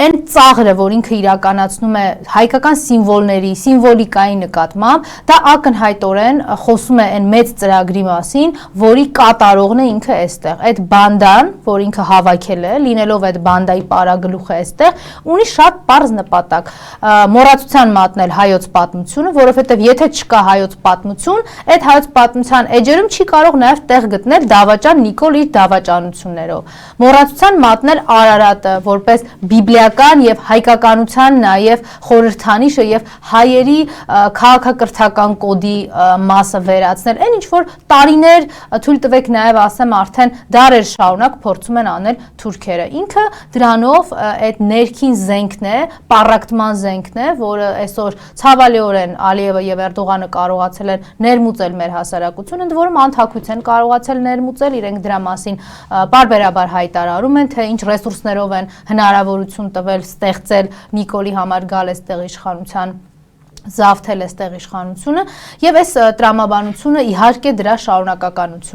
այն ծաղրը, որ ինքը իրականացնում է հայկական սիմվոլների, սիմվոլիկայի նկատմամբ, դա ակնհայտորեն խոսում է այն մեծ ծրագրի մասին, որի կատարողն է ինքը այստեղ։ Այդ բանդան, որ ինքը հավաքել է, լինելով այդ բանդայի պարագլուխը այստեղ, ունի շատ պարզ նպատակ՝ մոռացության մատնել հայոց պատմությունը, որովհետև եթե չկա հայոց պատմություն, այդ հայոց պատմության էջերում չի կարող նաև տեղ գտնել դավաճան Նիկոլ իր դավաճանություններով։ Մոռացության մատնել Արարատը որպես բիբլիական եւ հայկականության նաև խորհրդանիշը եւ հայերի քաղաքակրթական կոդի մասը վերացնել, այն ինչ որ տարիներ թույլ տվեք նաև ասեմ արդեն դարեր շարունակ փորձում են անել թուրքերը։ Ինքը դրանով այդ ներքին զենքն է, պառակտման զենքն է, որը այսօր ցավալիորեն Ալիևը եւ Էրդողանը կարողացել են ներմուծել մեր հասարակությունը, ընդ որում անթակույց են կարողացել ներմուծել, իրենք դրա մասին բարբերաբար հայտարարում են, թե ինչ ռեսուրսներով են հնարավորություն տվել ստեղծել Նիկոլի համար գալ այստեղ իշխանության, զավթել այստեղ իշխանությունը, եւ այս տրամաբանությունը իհարկե դրա շարունակականությունն